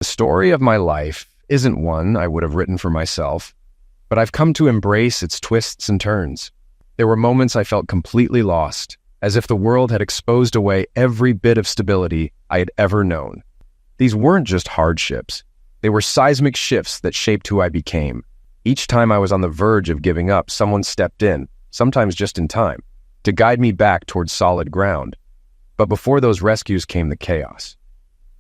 The story of my life isn't one I would have written for myself, but I've come to embrace its twists and turns. There were moments I felt completely lost, as if the world had exposed away every bit of stability I had ever known. These weren't just hardships. They were seismic shifts that shaped who I became. Each time I was on the verge of giving up, someone stepped in, sometimes just in time, to guide me back towards solid ground. But before those rescues came the chaos.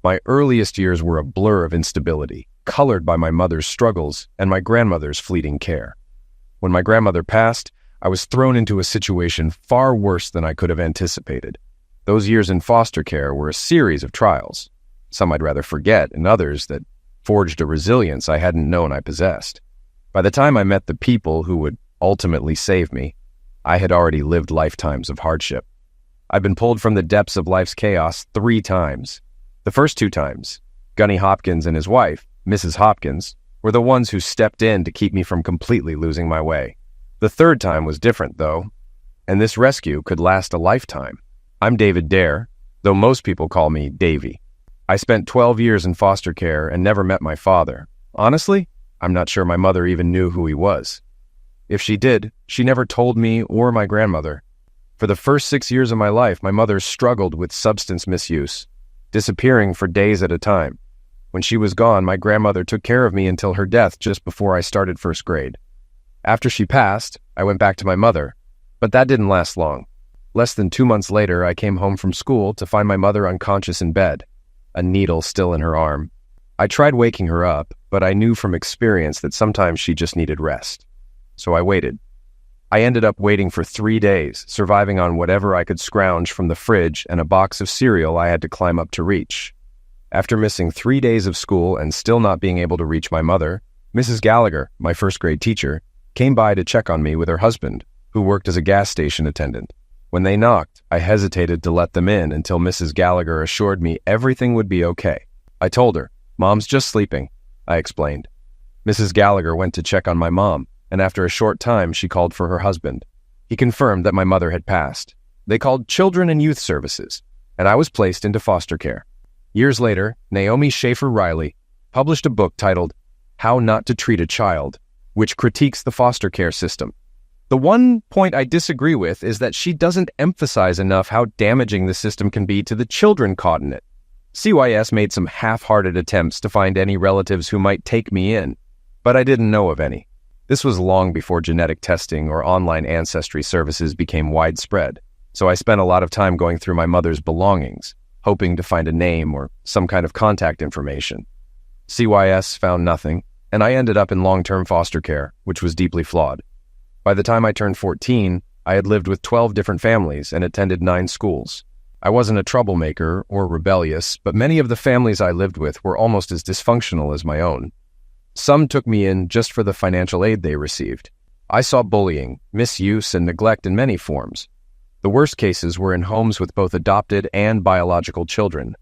My earliest years were a blur of instability, colored by my mother's struggles and my grandmother's fleeting care. When my grandmother passed, I was thrown into a situation far worse than I could have anticipated. Those years in foster care were a series of trials, some I'd rather forget and others that forged a resilience I hadn't known I possessed. By the time I met the people who would ultimately save me, I had already lived lifetimes of hardship. I've been pulled from the depths of life's chaos 3 times. The first 2 times, Gunny Hopkins and his wife, Mrs. Hopkins, were the ones who stepped in to keep me from completely losing my way. The 3rd time was different, though, and this rescue could last a lifetime. I'm David Dare, though most people call me Davy. I spent 12 years in foster care and never met my father. Honestly, I'm not sure my mother even knew who he was. If she did, she never told me or my grandmother. For the first 6 years of my life, my mother struggled with substance misuse, disappearing for days at a time. When she was gone, my grandmother took care of me until her death just before I started 1st grade. After she passed, I went back to my mother, but that didn't last long. Less than 2 months later, I came home from school to find my mother unconscious in bed, a needle still in her arm. I tried waking her up, but I knew from experience that sometimes she just needed rest. So I waited. I ended up waiting for 3 days, surviving on whatever I could scrounge from the fridge and a box of cereal I had to climb up to reach. After missing 3 days of school and still not being able to reach my mother, Mrs. Gallagher, my 1st grade teacher, came by to check on me with her husband, who worked as a gas station attendant. When they knocked, I hesitated to let them in until Mrs. Gallagher assured me everything would be okay. I told her, "Mom's just sleeping," I explained. Mrs. Gallagher went to check on my mom, and after a short time, she called for her husband. He confirmed that my mother had passed. They called Children and Youth Services, and I was placed into foster care. Years later, Naomi Schaefer Riley published a book titled How Not to Treat a Child, which critiques the foster care system. The one point I disagree with is that she doesn't emphasize enough how damaging the system can be to the children caught in it. CYS made some half-hearted attempts to find any relatives who might take me in, but I didn't know of any. This was long before genetic testing or online ancestry services became widespread, so I spent a lot of time going through my mother's belongings, hoping to find a name or some kind of contact information. CYS found nothing, and I ended up in long-term foster care, which was deeply flawed. By the time I turned 14, I had lived with 12 different families and attended 9 schools. I wasn't a troublemaker or rebellious, but many of the families I lived with were almost as dysfunctional as my own. Some took me in just for the financial aid they received. I saw bullying, misuse, and neglect in many forms. The worst cases were in homes with both adopted and biological children.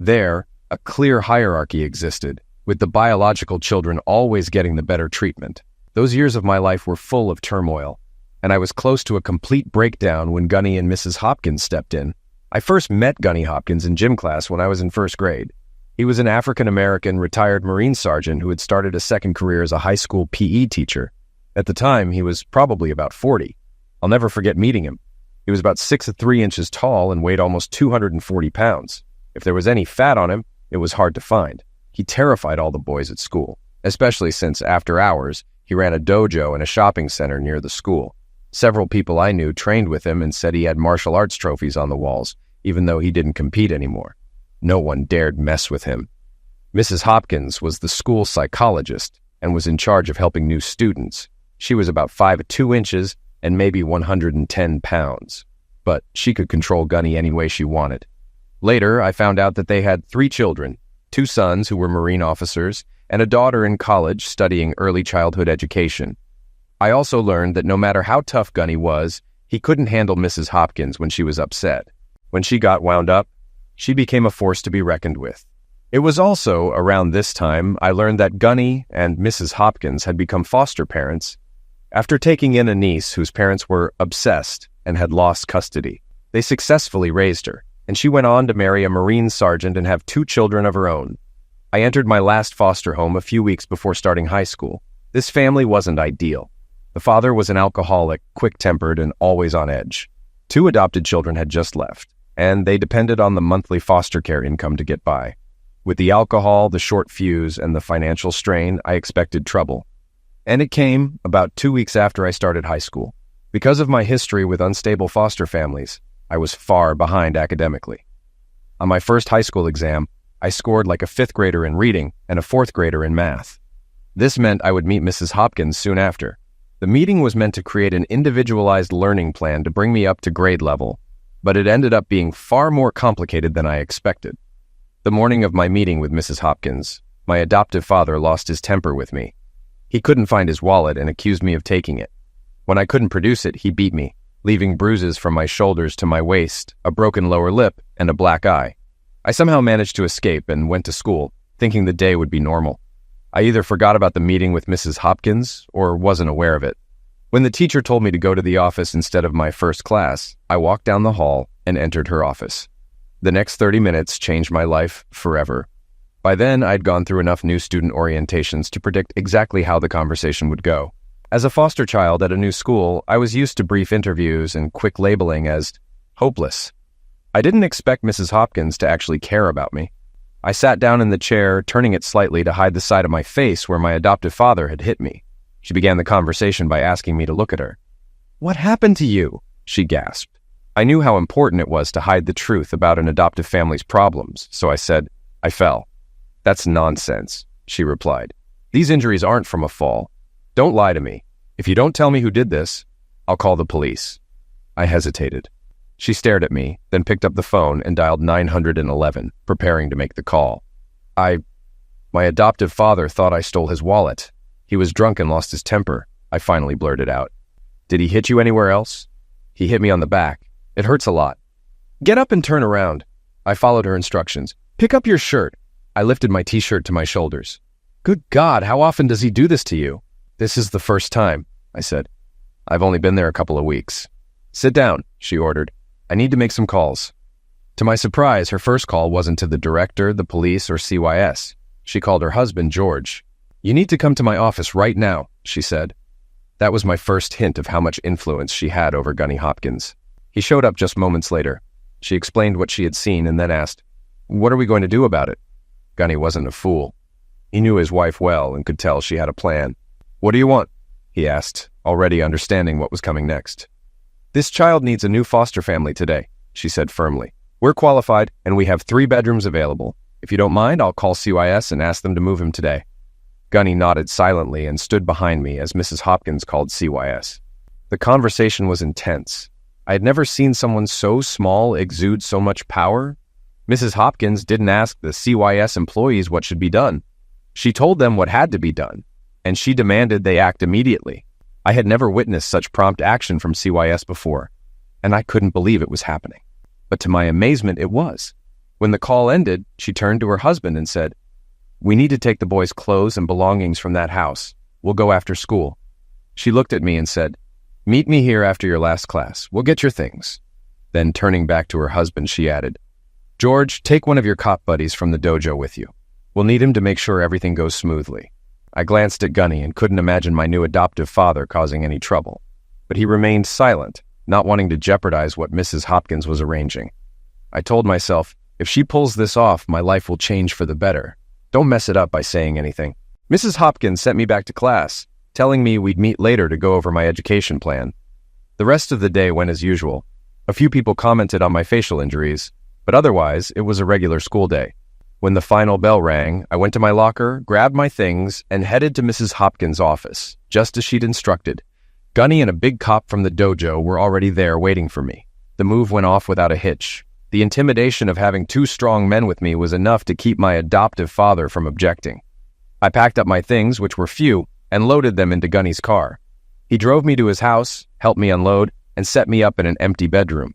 There, a clear hierarchy existed, with the biological children always getting the better treatment. Those years of my life were full of turmoil, and I was close to a complete breakdown when Gunny and Mrs. Hopkins stepped in. I first met Gunny Hopkins in gym class when I was in 1st grade. He was an African-American retired Marine sergeant who had started a second career as a high school PE teacher. At the time, he was probably about 40. I'll never forget meeting him. He was about 6'3" tall and weighed almost 240 pounds. If there was any fat on him, it was hard to find. He terrified all the boys at school, especially since, after hours, he ran a dojo in a shopping center near the school. Several people I knew trained with him and said he had martial arts trophies on the walls, even though he didn't compete anymore. No one dared mess with him. Mrs. Hopkins was the school psychologist and was in charge of helping new students. She was about 5'2" and maybe 110 pounds, but she could control Gunny any way she wanted. Later, I found out that they had 3 children, 2 sons who were Marine officers, and a daughter in college studying early childhood education. I also learned that no matter how tough Gunny was, he couldn't handle Mrs. Hopkins when she was upset. When she got wound up, she became a force to be reckoned with. It was also around this time I learned that Gunny and Mrs. Hopkins had become foster parents after taking in a niece whose parents were obsessed and had lost custody. They successfully raised her, and she went on to marry a Marine sergeant and have 2 children of her own. I entered my last foster home a few weeks before starting high school. This family wasn't ideal. The father was an alcoholic, quick-tempered, and always on edge. 2 adopted children had just left, and they depended on the monthly foster care income to get by. With the alcohol, the short fuse, and the financial strain, I expected trouble. And it came about 2 weeks after I started high school. Because of my history with unstable foster families, I was far behind academically. On my first high school exam, I scored like a 5th grader in reading and a 4th grader in math. This meant I would meet Mrs. Hopkins soon after. The meeting was meant to create an individualized learning plan to bring me up to grade level, but it ended up being far more complicated than I expected. The morning of my meeting with Mrs. Hopkins, my adoptive father lost his temper with me. He couldn't find his wallet and accused me of taking it. When I couldn't produce it, he beat me, leaving bruises from my shoulders to my waist, a broken lower lip, and a black eye. I somehow managed to escape and went to school, thinking the day would be normal. I either forgot about the meeting with Mrs. Hopkins or wasn't aware of it. When the teacher told me to go to the office instead of my first class, I walked down the hall and entered her office. The next 30 minutes changed my life forever. By then, I'd gone through enough new student orientations to predict exactly how the conversation would go. As a foster child at a new school, I was used to brief interviews and quick labeling as hopeless. I didn't expect Mrs. Hopkins to actually care about me. I sat down in the chair, turning it slightly to hide the side of my face where my adoptive father had hit me. She began the conversation by asking me to look at her. "What happened to you?" she gasped. I knew how important it was to hide the truth about an adoptive family's problems, so I said, "I fell." "That's nonsense," she replied. "These injuries aren't from a fall. Don't lie to me. If you don't tell me who did this, I'll call the police." I hesitated. She stared at me, then picked up the phone and dialed 911, preparing to make the call. My adoptive father thought I stole his wallet. He was drunk and lost his temper, I finally blurted out. "Did he hit you anywhere else?" "He hit me on the back. It hurts a lot." "Get up and turn around." I followed her instructions. "Pick up your shirt." I lifted my t-shirt to my shoulders. "Good God, how often does he do this to you?" "This is the first time," I said. "I've only been there a couple of weeks." "Sit down," she ordered. "I need to make some calls." To my surprise, her first call wasn't to the director, the police, or CYS. She called her husband, George. "You need to come to my office right now," she said. That was my first hint of how much influence she had over Gunny Hopkins. He showed up just moments later. She explained what she had seen and then asked, "What are we going to do about it?" Gunny wasn't a fool. He knew his wife well and could tell she had a plan. "What do you want?" he asked, already understanding what was coming next. "This child needs a new foster family today," she said firmly. "We're qualified, and we have 3 bedrooms available. If you don't mind, I'll call CYS and ask them to move him today." Gunny nodded silently and stood behind me as Mrs. Hopkins called CYS. The conversation was intense. I had never seen someone so small exude so much power. Mrs. Hopkins didn't ask the CYS employees what should be done. She told them what had to be done, and she demanded they act immediately. I had never witnessed such prompt action from CYS before, and I couldn't believe it was happening. But to my amazement, it was. When the call ended, she turned to her husband and said, "We need to take the boys' clothes and belongings from that house. We'll go after school." She looked at me and said, "Meet me here after your last class. We'll get your things." Then turning back to her husband, she added, "George, take one of your cop buddies from the dojo with you. We'll need him to make sure everything goes smoothly." I glanced at Gunny and couldn't imagine my new adoptive father causing any trouble. But he remained silent, not wanting to jeopardize what Mrs. Hopkins was arranging. I told myself, if she pulls this off, my life will change for the better. Don't mess it up by saying anything. Mrs. Hopkins sent me back to class, telling me we'd meet later to go over my education plan. The rest of the day went as usual. A few people commented on my facial injuries, but otherwise, it was a regular school day. When the final bell rang, I went to my locker, grabbed my things, and headed to Mrs. Hopkins' office, just as she'd instructed. Gunny and a big cop from the dojo were already there waiting for me. The move went off without a hitch. The intimidation of having 2 strong men with me was enough to keep my adoptive father from objecting. I packed up my things, which were few, and loaded them into Gunny's car. He drove me to his house, helped me unload, and set me up in an empty bedroom.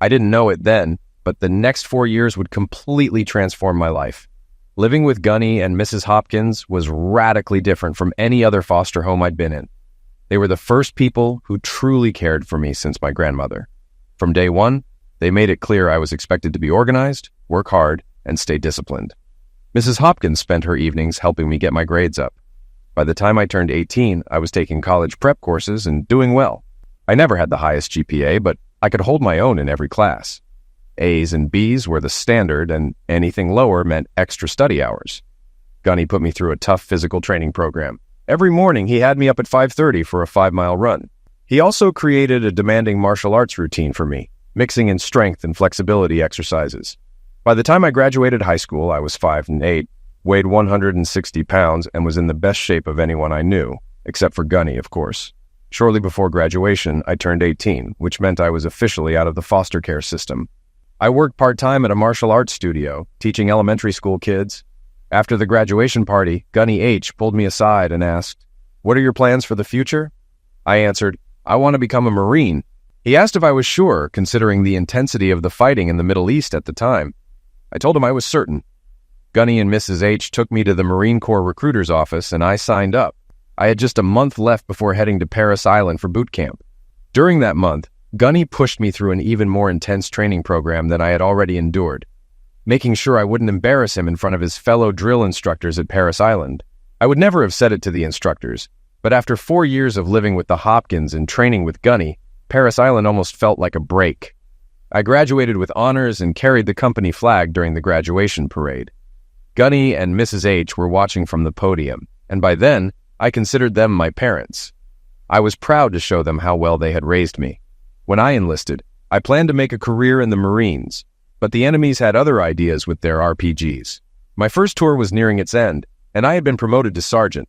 I didn't know it then, but the next 4 years would completely transform my life. Living with Gunny and Mrs. Hopkins was radically different from any other foster home I'd been in. They were the first people who truly cared for me since my grandmother. From day one, they made it clear I was expected to be organized, work hard, and stay disciplined. Mrs. Hopkins spent her evenings helping me get my grades up. By the time I turned 18, I was taking college prep courses and doing well. I never had the highest GPA, but I could hold my own in every class. A's and B's were the standard, and anything lower meant extra study hours. Gunny put me through a tough physical training program. Every morning, he had me up at 5:30 for a 5-mile run. He also created a demanding martial arts routine for me, mixing in strength and flexibility exercises. By the time I graduated high school, I was 5'8", weighed 160 pounds, and was in the best shape of anyone I knew, except for Gunny, of course. Shortly before graduation, I turned 18, which meant I was officially out of the foster care system. I worked part-time at a martial arts studio, teaching elementary school kids. After the graduation party, Gunny H. pulled me aside and asked, "What are your plans for the future?" I answered, "I want to become a Marine." He asked if I was sure, considering the intensity of the fighting in the Middle East at the time. I told him I was certain. Gunny and Mrs. H. took me to the Marine Corps recruiter's office, and I signed up. I had just a month left before heading to Parris Island for boot camp. During that month, Gunny pushed me through an even more intense training program than I had already endured, making sure I wouldn't embarrass him in front of his fellow drill instructors at Parris Island. I would never have said it to the instructors, but after 4 years of living with the Hopkins and training with Gunny, Parris Island almost felt like a break. I graduated with honors and carried the company flag during the graduation parade. Gunny and Mrs. H. were watching from the podium, and by then, I considered them my parents. I was proud to show them how well they had raised me. When I enlisted, I planned to make a career in the Marines, but the enemies had other ideas with their RPGs. My first tour was nearing its end, and I had been promoted to sergeant.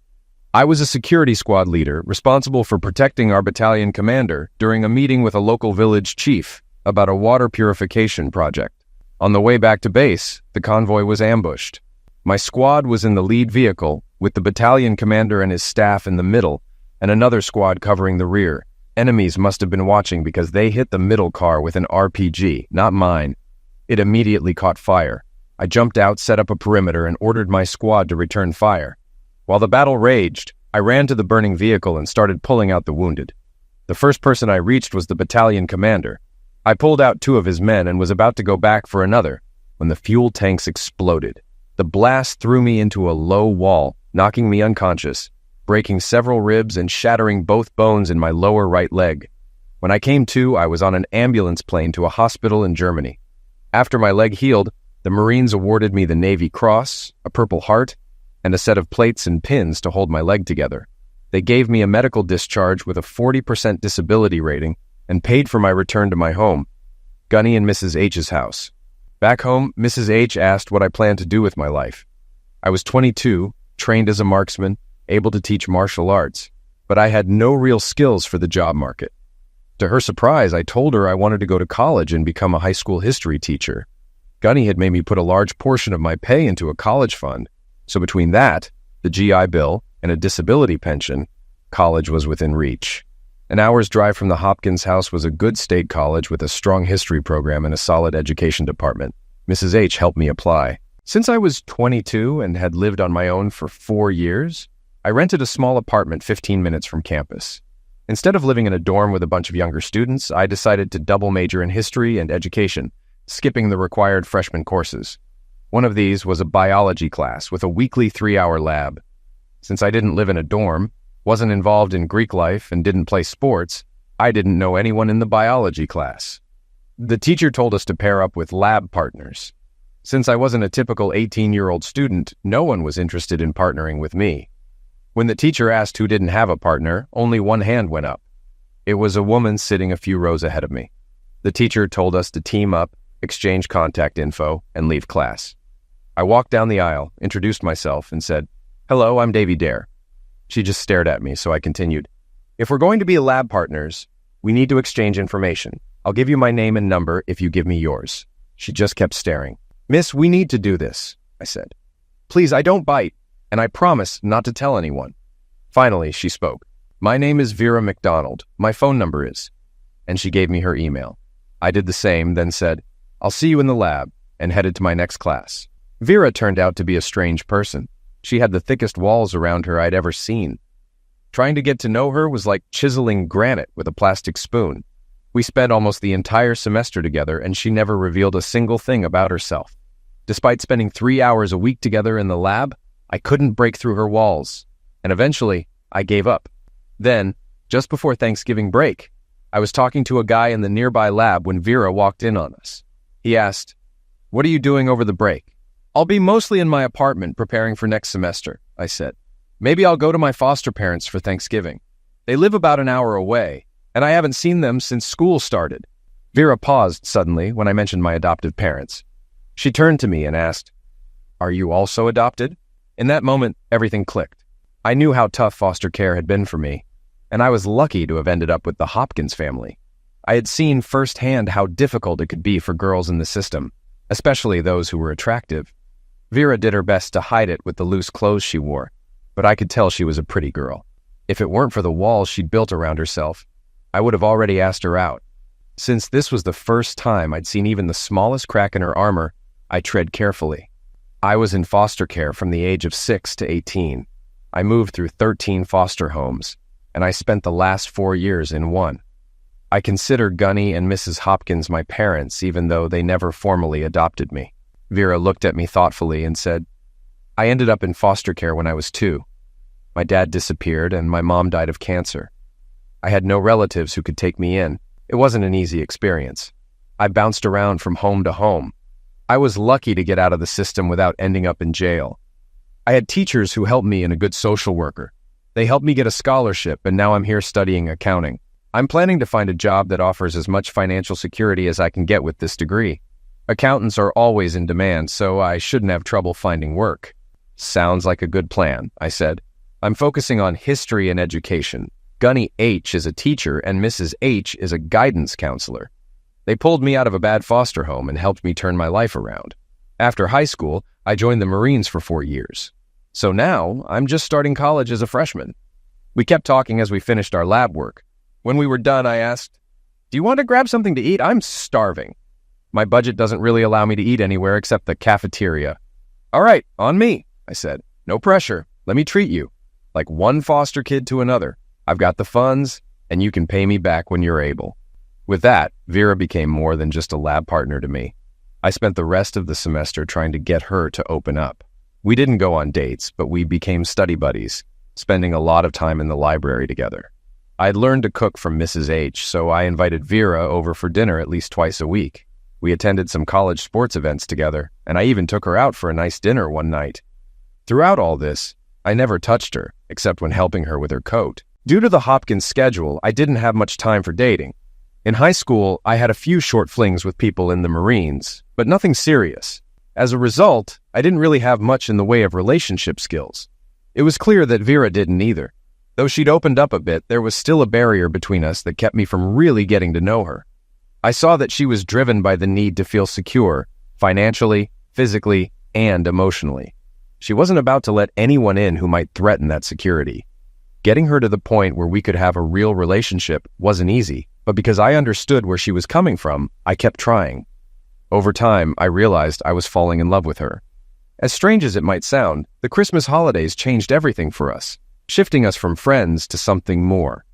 I was a security squad leader responsible for protecting our battalion commander during a meeting with a local village chief about a water purification project. On the way back to base, the convoy was ambushed. My squad was in the lead vehicle, with the battalion commander and his staff in the middle, and another squad covering the rear. Enemies must have been watching because they hit the middle car with an RPG, not mine. It immediately caught fire. I jumped out, set up a perimeter, and ordered my squad to return fire. While the battle raged, I ran to the burning vehicle and started pulling out the wounded. The first person I reached was the battalion commander. I pulled out 2 of his men and was about to go back for another when the fuel tanks exploded. The blast threw me into a low wall, knocking me unconscious, breaking several ribs and shattering both bones in my lower right leg. When I came to, I was on an ambulance plane to a hospital in Germany. After my leg healed, the Marines awarded me the Navy Cross, a Purple Heart, and a set of plates and pins to hold my leg together. They gave me a medical discharge with a 40% disability rating and paid for my return to my home, Gunny and Mrs. H's house. Back home, Mrs. H asked what I planned to do with my life. I was 22, trained as a marksman, able to teach martial arts, but I had no real skills for the job market. To her surprise, I told her I wanted to go to college and become a high school history teacher. Gunny had made me put a large portion of my pay into a college fund, so between that, the GI Bill, and a disability pension, college was within reach. An hour's drive from the Hopkins house was a good state college with a strong history program and a solid education department. Mrs. H helped me apply. Since I was 22 and had lived on my own for 4 years, I rented a small apartment 15 minutes from campus. Instead of living in a dorm with a bunch of younger students, I decided to double major in history and education, skipping the required freshman courses. One of these was a biology class with a weekly 3-hour lab. Since I didn't live in a dorm, wasn't involved in Greek life, and didn't play sports, I didn't know anyone in the biology class. The teacher told us to pair up with lab partners. Since I wasn't a typical 18-year-old student, no one was interested in partnering with me. When the teacher asked who didn't have a partner, only one hand went up. It was a woman sitting a few rows ahead of me. The teacher told us to team up, exchange contact info, and leave class. I walked down the aisle, introduced myself, and said, "Hello, I'm Davy Dare." She just stared at me, so I continued. "If we're going to be lab partners, we need to exchange information. I'll give you my name and number if you give me yours." She just kept staring. "Miss, we need to do this," I said. "Please, I don't bite, and I promise not to tell anyone." Finally, she spoke. "My name is Vera McDonald. My phone number is..." And she gave me her email. I did the same, then said, "I'll see you in the lab," and headed to my next class. Vera turned out to be a strange person. She had the thickest walls around her I'd ever seen. Trying to get to know her was like chiseling granite with a plastic spoon. We spent almost the entire semester together, and she never revealed a single thing about herself. Despite spending 3 hours a week together in the lab, I couldn't break through her walls, and eventually, I gave up. Then, just before Thanksgiving break, I was talking to a guy in the nearby lab when Vera walked in on us. He asked, "What are you doing over the break?" "I'll be mostly in my apartment preparing for next semester," I said. "Maybe I'll go to my foster parents for Thanksgiving. They live about an hour away, and I haven't seen them since school started." Vera paused suddenly when I mentioned my adoptive parents. She turned to me and asked, "Are you also adopted?" In that moment, everything clicked. I knew how tough foster care had been for me, and I was lucky to have ended up with the Hopkins family. I had seen firsthand how difficult it could be for girls in the system, especially those who were attractive. Vera did her best to hide it with the loose clothes she wore, but I could tell she was a pretty girl. If it weren't for the walls she'd built around herself, I would have already asked her out. Since this was the first time I'd seen even the smallest crack in her armor, I tread carefully. I was in foster care from the age of 6 to 18. I moved through 13 foster homes, and I spent the last 4 years in one. I consider Gunny and Mrs. Hopkins my parents, even though they never formally adopted me. Vera looked at me thoughtfully and said, "I ended up in foster care when I was 2. My dad disappeared, and my mom died of cancer. I had no relatives who could take me in. It wasn't an easy experience. I bounced around from home to home. I was lucky to get out of the system without ending up in jail. I had teachers who helped me and a good social worker. They helped me get a scholarship, and now I'm here studying accounting. I'm planning to find a job that offers as much financial security as I can get with this degree. Accountants are always in demand, so I shouldn't have trouble finding work." "Sounds like a good plan," I said. "I'm focusing on history and education. Gunny H is a teacher, and Mrs. H is a guidance counselor. They pulled me out of a bad foster home and helped me turn my life around. After high school, I joined the Marines for 4 years. So now, I'm just starting college as a freshman." We kept talking as we finished our lab work. When we were done, I asked, "Do you want to grab something to eat? I'm starving. My budget doesn't really allow me to eat anywhere except the cafeteria." "All right, on me," I said. "No pressure. Let me treat you. Like one foster kid to another. I've got the funds, and you can pay me back when you're able." With that, Vera became more than just a lab partner to me. I spent the rest of the semester trying to get her to open up. We didn't go on dates, but we became study buddies, spending a lot of time in the library together. I'd learned to cook from Mrs. H, so I invited Vera over for dinner at least twice a week. We attended some college sports events together, and I even took her out for a nice dinner one night. Throughout all this, I never touched her, except when helping her with her coat. Due to the Hopkins schedule, I didn't have much time for dating. In high school, I had a few short flings with people in the Marines, but nothing serious. As a result, I didn't really have much in the way of relationship skills. It was clear that Vera didn't either. Though she'd opened up a bit, there was still a barrier between us that kept me from really getting to know her. I saw that she was driven by the need to feel secure, financially, physically, and emotionally. She wasn't about to let anyone in who might threaten that security. Getting her to the point where we could have a real relationship wasn't easy, but because I understood where she was coming from, I kept trying. Over time, I realized I was falling in love with her. As strange as it might sound, the Christmas holidays changed everything for us, shifting us from friends to something more.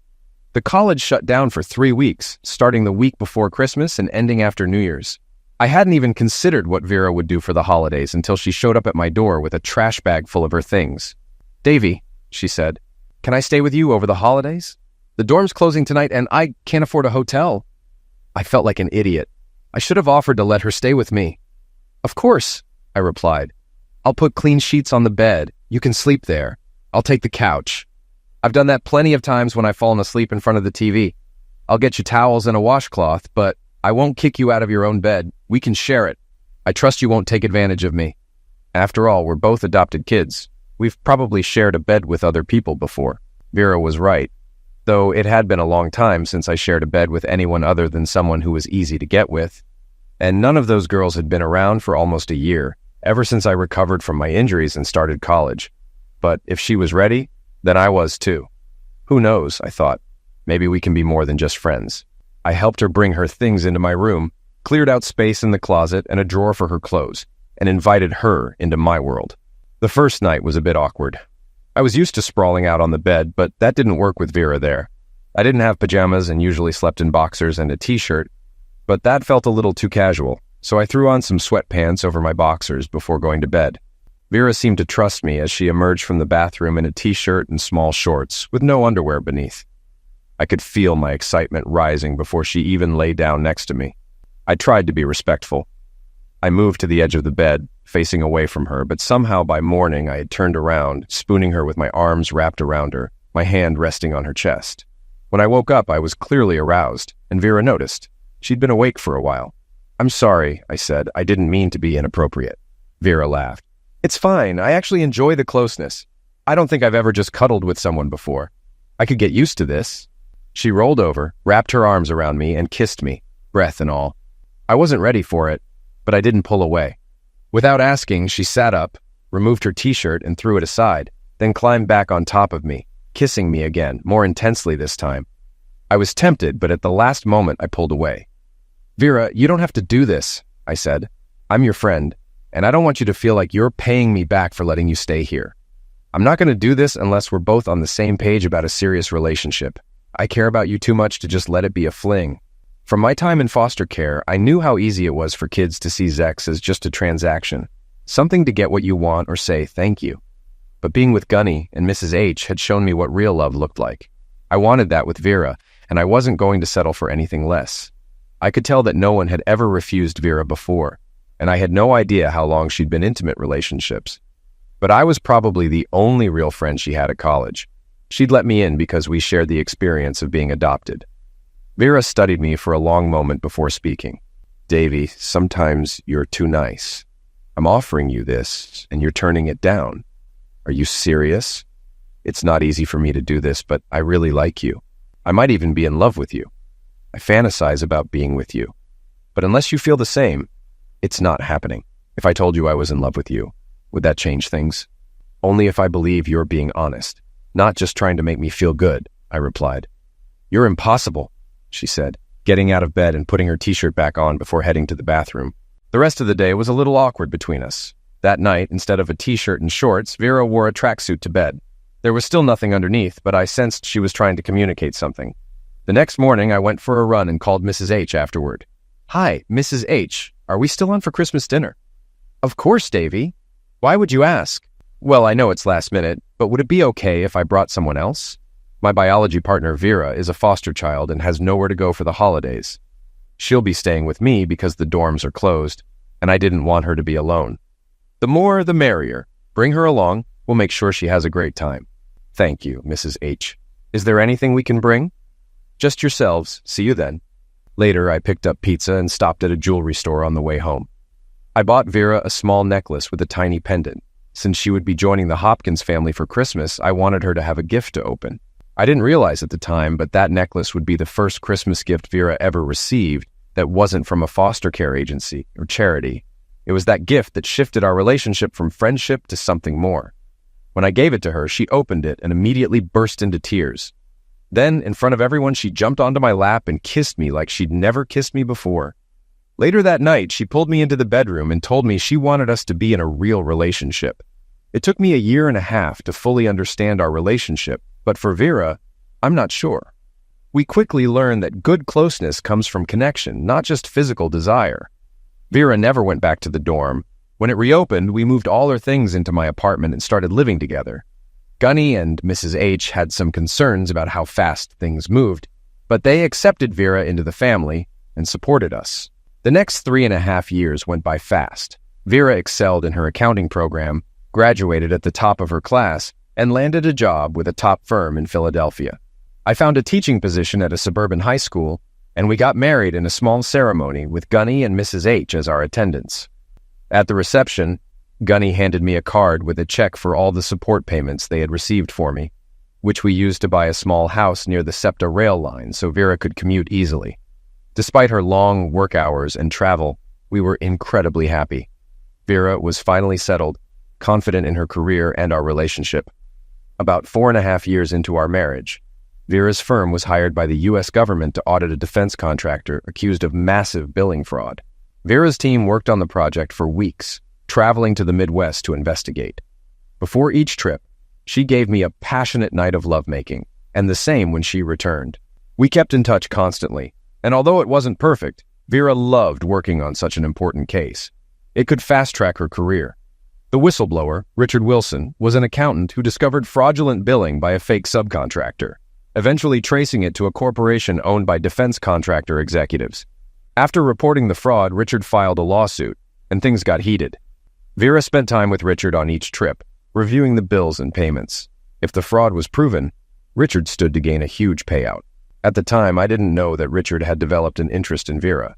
The college shut down for 3 weeks, starting the week before Christmas and ending after New Year's. I hadn't even considered what Vera would do for the holidays until she showed up at my door with a trash bag full of her things. "Davy," she said, "can I stay with you over the holidays? The dorm's closing tonight and I can't afford a hotel." I felt like an idiot. I should have offered to let her stay with me. "Of course," I replied. "I'll put clean sheets on the bed. You can sleep there. I'll take the couch. I've done that plenty of times when I've fallen asleep in front of the TV. I'll get you towels and a washcloth, but I won't kick you out of your own bed. We can share it. I trust you won't take advantage of me. After all, we're both adopted kids. We've probably shared a bed with other people before." Vera was right, though it had been a long time since I shared a bed with anyone other than someone who was easy to get with. And none of those girls had been around for almost a year, ever since I recovered from my injuries and started college. But if she was ready, then I was too. Who knows, I thought. Maybe we can be more than just friends. I helped her bring her things into my room, cleared out space in the closet and a drawer for her clothes, and invited her into my world. The first night was a bit awkward. I was used to sprawling out on the bed, but that didn't work with Vera there. I didn't have pajamas and usually slept in boxers and a t-shirt, but that felt a little too casual, so I threw on some sweatpants over my boxers before going to bed. Vera seemed to trust me as she emerged from the bathroom in a t-shirt and small shorts, with no underwear beneath. I could feel my excitement rising before she even lay down next to me. I tried to be respectful. I moved to the edge of the bed, facing away from her, but somehow by morning I had turned around, spooning her with my arms wrapped around her, my hand resting on her chest. When I woke up, I was clearly aroused, and Vera noticed. She'd been awake for a while. "I'm sorry," I said. "I didn't mean to be inappropriate." Vera laughed. "It's fine. I actually enjoy the closeness. I don't think I've ever just cuddled with someone before. I could get used to this." She rolled over, wrapped her arms around me, and kissed me, breath and all. I wasn't ready for it, but I didn't pull away. Without asking, she sat up, removed her t-shirt and threw it aside, then climbed back on top of me, kissing me again, more intensely this time. I was tempted, but at the last moment I pulled away. "Vera, you don't have to do this," I said. "I'm your friend, and I don't want you to feel like you're paying me back for letting you stay here. I'm not going to do this unless we're both on the same page about a serious relationship. I care about you too much to just let it be a fling." From my time in foster care, I knew how easy it was for kids to see sex as just a transaction, something to get what you want or say thank you. But being with Gunny and Mrs. H had shown me what real love looked like. I wanted that with Vera, and I wasn't going to settle for anything less. I could tell that no one had ever refused Vera before, and I had no idea how long she'd been in intimate relationships. But I was probably the only real friend she had at college. She'd let me in because we shared the experience of being adopted. Vera studied me for a long moment before speaking. "Davy, sometimes you're too nice. I'm offering you this, and you're turning it down. Are you serious? It's not easy for me to do this, but I really like you. I might even be in love with you. I fantasize about being with you. But unless you feel the same, it's not happening. If I told you I was in love with you, would that change things?" "Only if I believe you're being honest, not just trying to make me feel good," I replied. "You're impossible," she said, getting out of bed and putting her t-shirt back on before heading to the bathroom. The rest of the day was a little awkward between us. That night, instead of a t-shirt and shorts, Vera wore a tracksuit to bed. There was still nothing underneath, but I sensed she was trying to communicate something. The next morning, I went for a run and called Mrs. H afterward. "Hi, Mrs. H, are we still on for Christmas dinner?" "Of course, Davy. Why would you ask?" "Well, I know it's last minute, but would it be okay if I brought someone else? My biology partner, Vera, is a foster child and has nowhere to go for the holidays. She'll be staying with me because the dorms are closed, and I didn't want her to be alone." "The more, the merrier. Bring her along. We'll make sure she has a great time." "Thank you, Mrs. H. Is there anything we can bring?" "Just yourselves. See you then." Later, I picked up pizza and stopped at a jewelry store on the way home. I bought Vera a small necklace with a tiny pendant. Since she would be joining the Hopkins family for Christmas, I wanted her to have a gift to open. I didn't realize at the time, but that necklace would be the first Christmas gift Vera ever received that wasn't from a foster care agency or charity. It was that gift that shifted our relationship from friendship to something more. When I gave it to her, she opened it and immediately burst into tears. Then, in front of everyone, she jumped onto my lap and kissed me like she'd never kissed me before. Later that night, she pulled me into the bedroom and told me she wanted us to be in a real relationship. It took me 1.5 years to fully understand our relationship, but for Vera, I'm not sure. We quickly learned that good closeness comes from connection, not just physical desire. Vera never went back to the dorm. When it reopened, we moved all her things into my apartment and started living together. Gunny and Mrs. H had some concerns about how fast things moved, but they accepted Vera into the family and supported us. The next 3.5 years went by fast. Vera excelled in her accounting program, graduated at the top of her class, and landed a job with a top firm in Philadelphia. I found a teaching position at a suburban high school, and we got married in a small ceremony with Gunny and Mrs. H as our attendants. At the reception, Gunny handed me a card with a check for all the support payments they had received for me, which we used to buy a small house near the SEPTA rail line so Vera could commute easily. Despite her long work hours and travel, we were incredibly happy. Vera was finally settled, confident in her career and our relationship. About 4.5 years into our marriage, Vera's firm was hired by the U.S. government to audit a defense contractor accused of massive billing fraud. Vera's team worked on the project for weeks, traveling to the Midwest to investigate. Before each trip, she gave me a passionate night of lovemaking, and the same when she returned. We kept in touch constantly, and although it wasn't perfect, Vera loved working on such an important case. It could fast-track her career. The whistleblower, Richard Wilson, was an accountant who discovered fraudulent billing by a fake subcontractor, eventually tracing it to a corporation owned by defense contractor executives. After reporting the fraud, Richard filed a lawsuit, and things got heated. Vera spent time with Richard on each trip, reviewing the bills and payments. If the fraud was proven, Richard stood to gain a huge payout. At the time, I didn't know that Richard had developed an interest in Vera,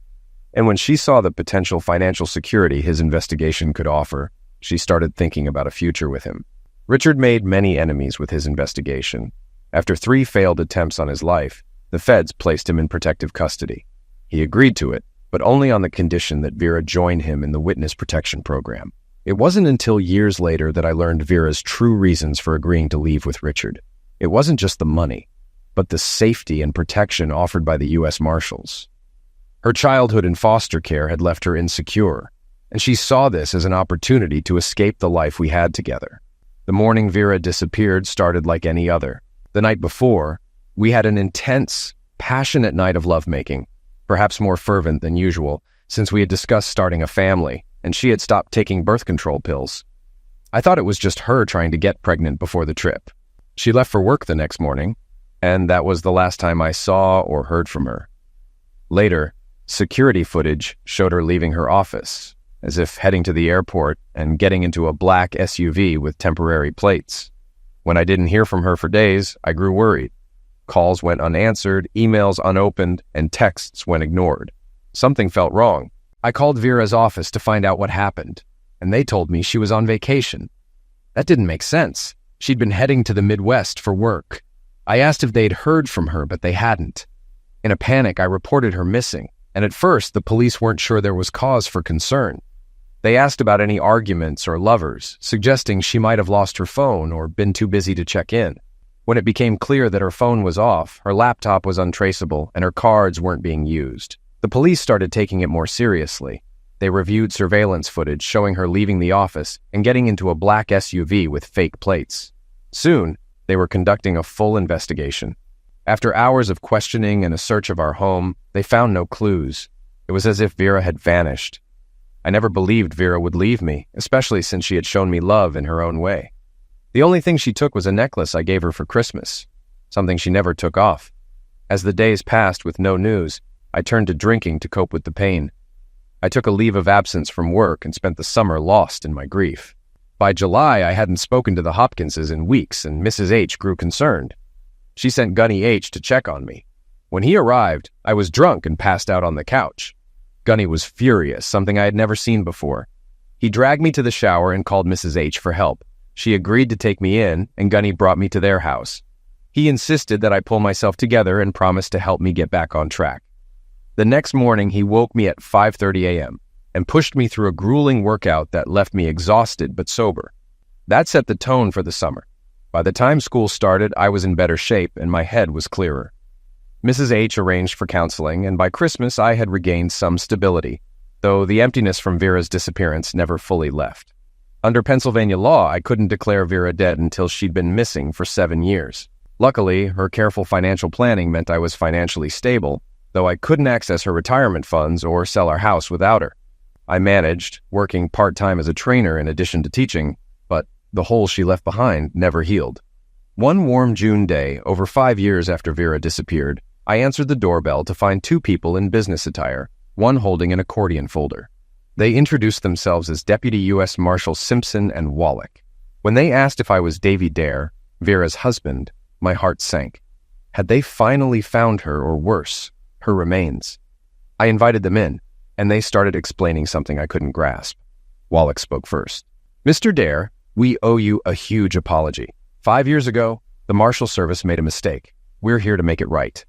and when she saw the potential financial security his investigation could offer, she started thinking about a future with him. Richard made many enemies with his investigation. After 3 failed attempts on his life, the feds placed him in protective custody. He agreed to it, but only on the condition that Vera join him in the witness protection program. It wasn't until years later that I learned Vera's true reasons for agreeing to leave with Richard. It wasn't just the money, but the safety and protection offered by the U.S. Marshals. Her childhood in foster care had left her insecure, and she saw this as an opportunity to escape the life we had together. The morning Vera disappeared started like any other. The night before, we had an intense, passionate night of lovemaking, perhaps more fervent than usual, since we had discussed starting a family, and she had stopped taking birth control pills. I thought it was just her trying to get pregnant before the trip. She left for work the next morning, and that was the last time I saw or heard from her. Later, security footage showed her leaving her office, as if heading to the airport and getting into a black SUV with temporary plates. When I didn't hear from her for days, I grew worried. Calls went unanswered, emails unopened, and texts went ignored. Something felt wrong. I called Vera's office to find out what happened, and they told me she was on vacation. That didn't make sense. She'd been heading to the Midwest for work. I asked if they'd heard from her, but they hadn't. In a panic, I reported her missing, and at first, the police weren't sure there was cause for concern. They asked about any arguments or lovers, suggesting she might have lost her phone or been too busy to check in. When it became clear that her phone was off, her laptop was untraceable, and her cards weren't being used, the police started taking it more seriously. They reviewed surveillance footage showing her leaving the office and getting into a black SUV with fake plates. Soon, they were conducting a full investigation. After hours of questioning and a search of our home, they found no clues. It was as if Vera had vanished. I never believed Vera would leave me, especially since she had shown me love in her own way. The only thing she took was a necklace I gave her for Christmas, something she never took off. As the days passed with no news, I turned to drinking to cope with the pain. I took a leave of absence from work and spent the summer lost in my grief. By July, I hadn't spoken to the Hopkinses in weeks, and Mrs. H grew concerned. She sent Gunny H to check on me. When he arrived, I was drunk and passed out on the couch. Gunny was furious, something I had never seen before. He dragged me to the shower and called Mrs. H for help. She agreed to take me in, and Gunny brought me to their house. He insisted that I pull myself together and promised to help me get back on track. The next morning, he woke me at 5:30 a.m. and pushed me through a grueling workout that left me exhausted but sober. That set the tone for the summer. By the time school started, I was in better shape and my head was clearer. Mrs. H arranged for counseling, and by Christmas I had regained some stability, though the emptiness from Vera's disappearance never fully left. Under Pennsylvania law, I couldn't declare Vera dead until she'd been missing for 7 years. Luckily, her careful financial planning meant I was financially stable, though I couldn't access her retirement funds or sell our house without her. I managed, working part-time as a trainer in addition to teaching, but the hole she left behind never healed. One warm June day, over 5 years after Vera disappeared, I answered the doorbell to find 2 people in business attire, one holding an accordion folder. They introduced themselves as Deputy U.S. Marshal Simpson and Wallach. When they asked if I was Davy Dare, Vera's husband, my heart sank. Had they finally found her, or worse, her remains? I invited them in, and they started explaining something I couldn't grasp. Wallach spoke first. "Mr. Dare, we owe you a huge apology. 5 years ago, the Marshal Service made a mistake. We're here to make it right."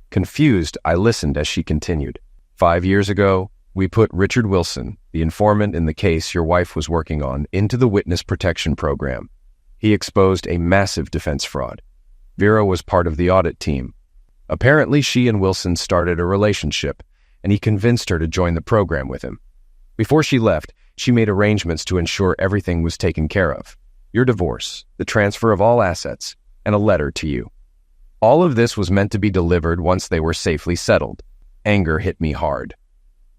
Confused, I listened as she continued. 5 years ago, we put Richard Wilson, the informant in the case your wife was working on, into the witness protection program. He exposed a massive defense fraud. Vera was part of the audit team. Apparently, she and Wilson started a relationship, and he convinced her to join the program with him. Before she left, she made arrangements to ensure everything was taken care of. Your divorce, the transfer of all assets, and a letter to you. All of this was meant to be delivered once they were safely settled. Anger hit me hard.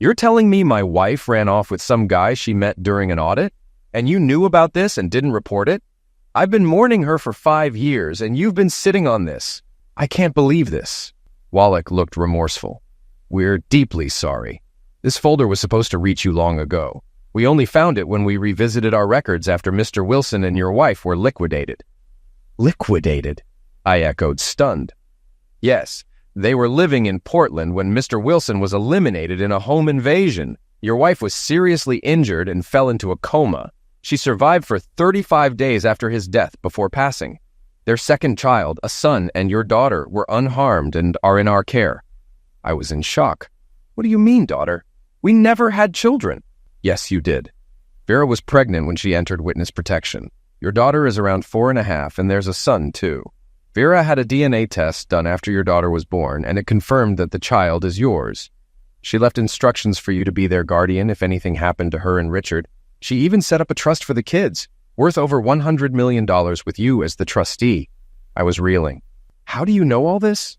You're telling me my wife ran off with some guy she met during an audit? And you knew about this and didn't report it? I've been mourning her for 5 years, and you've been sitting on this. I can't believe this." Wallach looked remorseful. "We're deeply sorry. This folder was supposed to reach you long ago. We only found it when we revisited our records after Mr. Wilson and your wife were liquidated." "Liquidated?" I echoed, stunned. "Yes. They were living in Portland when Mr. Wilson was eliminated in a home invasion. Your wife was seriously injured and fell into a coma. She survived for 35 days after his death before passing. Their second child, a son, and your daughter were unharmed and are in our care." I was in shock. "What do you mean, daughter? We never had children." "Yes, you did. Vera was pregnant when she entered witness protection. Your daughter is around 4.5, and there's a son, too. Vera had a DNA test done after your daughter was born, and it confirmed that the child is yours. She left instructions for you to be their guardian if anything happened to her and Richard. She even set up a trust for the kids, worth over $100 million with you as the trustee." I was reeling. "How do you know all this?"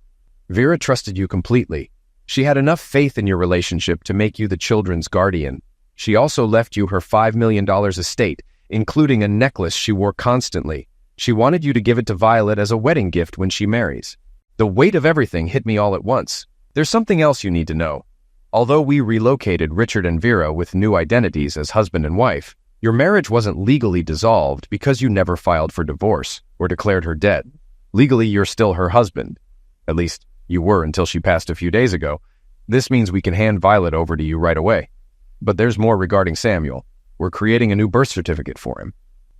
"Vera trusted you completely. She had enough faith in your relationship to make you the children's guardian. She also left you her $5 million estate, including a necklace she wore constantly. She wanted you to give it to Violet as a wedding gift when she marries. The weight of everything hit me all at once. There's something else you need to know. Although we relocated Richard and Vera with new identities as husband and wife, your marriage wasn't legally dissolved because you never filed for divorce or declared her dead. Legally, you're still her husband. At least, you were until she passed a few days ago. This means we can hand Violet over to you right away. But there's more regarding Samuel. We're creating a new birth certificate for him.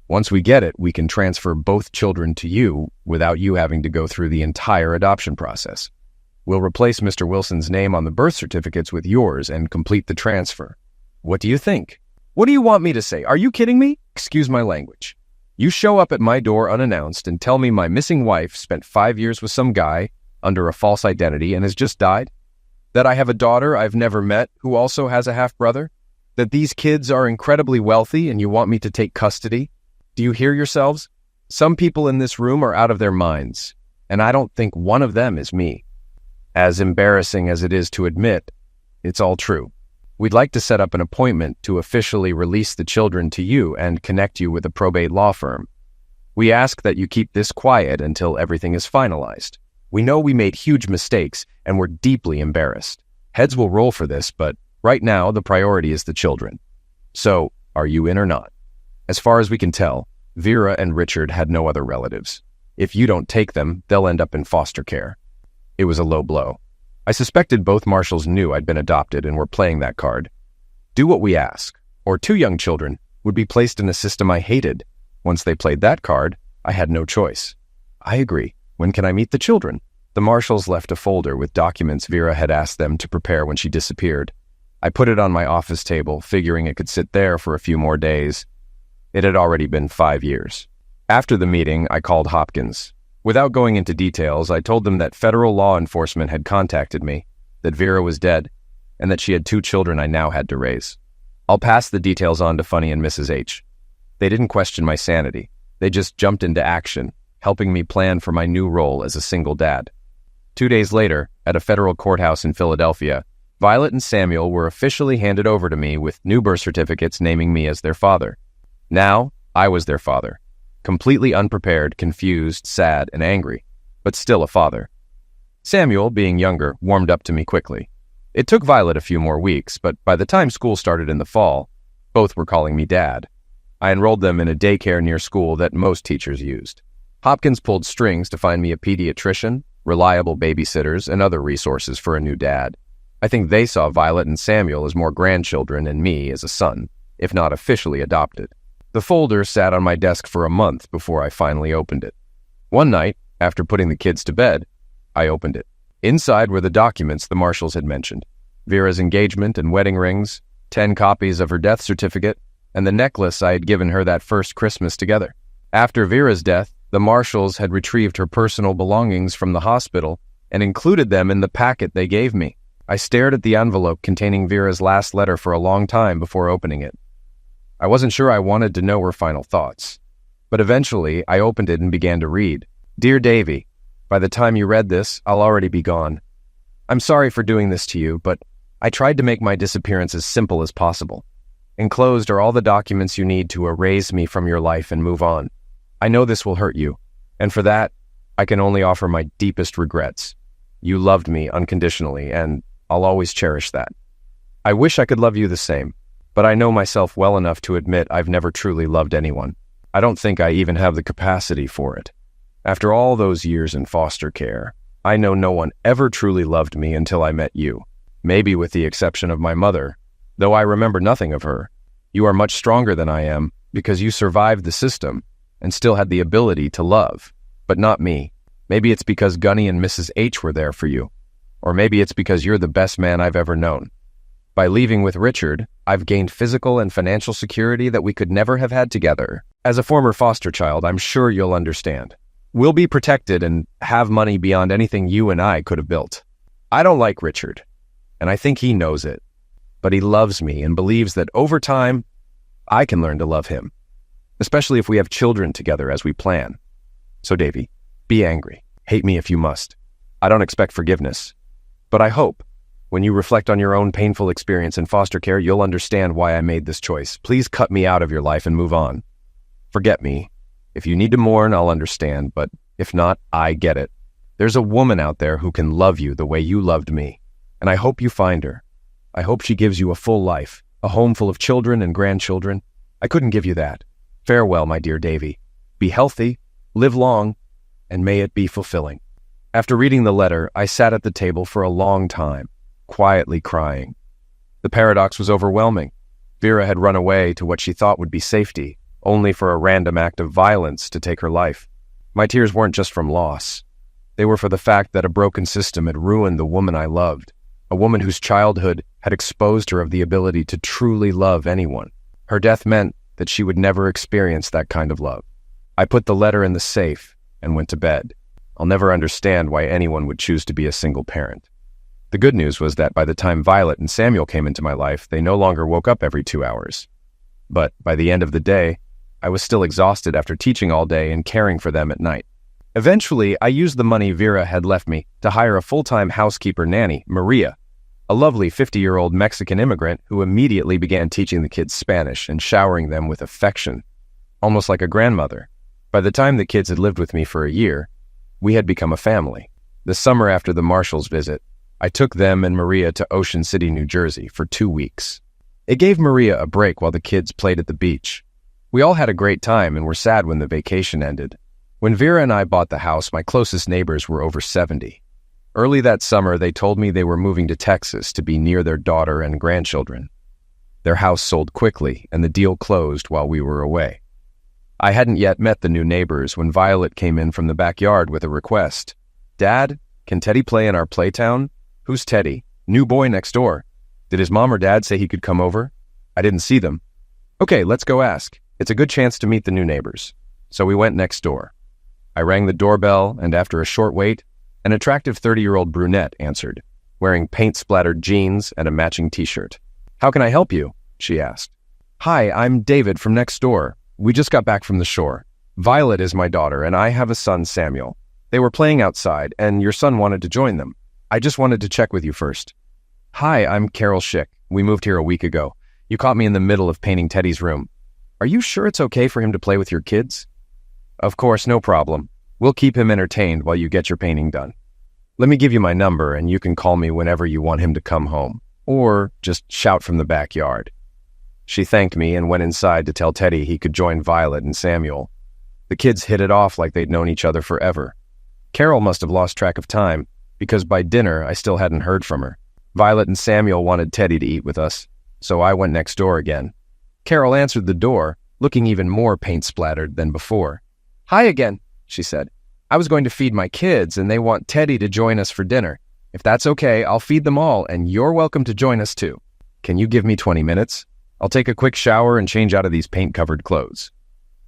Once we get it, we can transfer both children to you without you having to go through the entire adoption process. We'll replace Mr. Wilson's name on the birth certificates with yours and complete the transfer. What do you think? What do you want me to say? Are you kidding me? Excuse my language. You show up at my door unannounced and tell me my missing wife spent 5 years with some guy under a false identity and has just died? That I have a daughter I've never met who also has a half-brother? That these kids are incredibly wealthy and you want me to take custody? Do you hear yourselves? Some people in this room are out of their minds, and I don't think one of them is me. As embarrassing as it is to admit, it's all true. We'd like to set up an appointment to officially release the children to you and connect you with a probate law firm. We ask that you keep this quiet until everything is finalized. We know we made huge mistakes, and we're deeply embarrassed. Heads will roll for this, but right now the priority is the children. So, are you in or not? As far as we can tell, Vera and Richard had no other relatives. If you don't take them, they'll end up in foster care. It was a low blow. I suspected both marshals knew I'd been adopted and were playing that card. Do what we ask, or 2 young children would be placed in a system I hated. Once they played that card, I had no choice. I agree. When can I meet the children? The marshals left a folder with documents Vera had asked them to prepare when she disappeared. I put it on my office table, figuring it could sit there for a few more days. It had already been 5 years. After the meeting, I called Hopkins. Without going into details, I told them that federal law enforcement had contacted me, that Vera was dead, and that she had 2 children I now had to raise. I'll pass the details on to Funny and Mrs. H. They didn't question my sanity. They just jumped into action, helping me plan for my new role as a single dad. 2 days later, at a federal courthouse in Philadelphia, Violet and Samuel were officially handed over to me with new birth certificates naming me as their father. Now, I was their father. Completely unprepared, confused, sad, and angry, but still a father. Samuel, being younger, warmed up to me quickly. It took Violet a few more weeks, but by the time school started in the fall, both were calling me Dad. I enrolled them in a daycare near school that most teachers used. Hopkins pulled strings to find me a pediatrician, reliable babysitters, and other resources for a new dad. I think they saw Violet and Samuel as more grandchildren and me as a son, if not officially adopted. The folder sat on my desk for a month before I finally opened it. One night, after putting the kids to bed, I opened it. Inside were the documents the marshals had mentioned: Vera's engagement and wedding rings, 10 copies of her death certificate, and the necklace I had given her that first Christmas together. After Vera's death, the marshals had retrieved her personal belongings from the hospital and included them in the packet they gave me. I stared at the envelope containing Vera's last letter for a long time before opening it. I wasn't sure I wanted to know her final thoughts, but eventually I opened it and began to read. Dear Davy, by the time you read this, I'll already be gone. I'm sorry for doing this to you, but I tried to make my disappearance as simple as possible. Enclosed are all the documents you need to erase me from your life and move on. I know this will hurt you, and for that, I can only offer my deepest regrets. You loved me unconditionally, and I'll always cherish that. I wish I could love you the same, but I know myself well enough to admit I've never truly loved anyone. I don't think I even have the capacity for it. After all those years in foster care, I know no one ever truly loved me until I met you. Maybe with the exception of my mother, though I remember nothing of her. You are much stronger than I am because you survived the system and still had the ability to love, but not me. Maybe it's because Gunny and Mrs. H were there for you. Or maybe it's because you're the best man I've ever known. By leaving with Richard, I've gained physical and financial security that we could never have had together. As a former foster child, I'm sure you'll understand. We'll be protected and have money beyond anything you and I could have built. I don't like Richard, and I think he knows it. But he loves me and believes that over time, I can learn to love him, especially if we have children together as we plan. So Davy, be angry. Hate me if you must. I don't expect forgiveness. But I hope, when you reflect on your own painful experience in foster care, you'll understand why I made this choice. Please cut me out of your life and move on. Forget me. If you need to mourn, I'll understand, but if not, I get it. There's a woman out there who can love you the way you loved me, and I hope you find her. I hope she gives you a full life, a home full of children and grandchildren. I couldn't give you that. Farewell, my dear Davy. Be healthy, live long, and may it be fulfilling. After reading the letter, I sat at the table for a long time, quietly crying. The paradox was overwhelming. Vera had run away to what she thought would be safety, only for a random act of violence to take her life. My tears weren't just from loss. They were for the fact that a broken system had ruined the woman I loved, a woman whose childhood had exposed her of the ability to truly love anyone. Her death meant that she would never experience that kind of love. I put the letter in the safe and went to bed. I'll never understand why anyone would choose to be a single parent. The good news was that by the time Violet and Samuel came into my life, they no longer woke up every 2 hours. But by the end of the day, I was still exhausted after teaching all day and caring for them at night. Eventually, I used the money Vera had left me to hire a full-time housekeeper nanny, Maria, a lovely 50-year-old Mexican immigrant who immediately began teaching the kids Spanish and showering them with affection, almost like a grandmother. By the time the kids had lived with me for a year, we had become a family. The summer after the Marshalls' visit, I took them and Maria to Ocean City, New Jersey for 2 weeks. It gave Maria a break while the kids played at the beach. We all had a great time and were sad when the vacation ended. When Vera and I bought the house, my closest neighbors were over 70. Early that summer, they told me they were moving to Texas to be near their daughter and grandchildren. Their house sold quickly, and the deal closed while we were away. I hadn't yet met the new neighbors when Violet came in from the backyard with a request. "Dad, can Teddy play in our playtown?" "Who's Teddy?" "New boy next door." "Did his mom or dad say he could come over?" "I didn't see them." "Okay, let's go ask. It's a good chance to meet the new neighbors." So we went next door. I rang the doorbell, and after a short wait, an attractive 30-year-old brunette answered, wearing paint-splattered jeans and a matching t-shirt. "How can I help you?" she asked. "Hi, I'm David from next door. We just got back from the shore. Violet is my daughter, and I have a son, Samuel. They were playing outside, and your son wanted to join them. I just wanted to check with you first." "Hi, I'm Carol Schick. We moved here a week ago. You caught me in the middle of painting Teddy's room. Are you sure it's okay for him to play with your kids?" "Of course, no problem. We'll keep him entertained while you get your painting done. Let me give you my number, and you can call me whenever you want him to come home, or just shout from the backyard." She thanked me and went inside to tell Teddy he could join Violet and Samuel. The kids hit it off like they'd known each other forever. Carol must have lost track of time, because by dinner I still hadn't heard from her. Violet and Samuel wanted Teddy to eat with us, so I went next door again. Carol answered the door, looking even more paint-splattered than before. "Hi again," she said. "I was going to feed my kids, and they want Teddy to join us for dinner. If that's okay, I'll feed them all, and you're welcome to join us too. Can you give me 20 minutes? I'll take a quick shower and change out of these paint-covered clothes."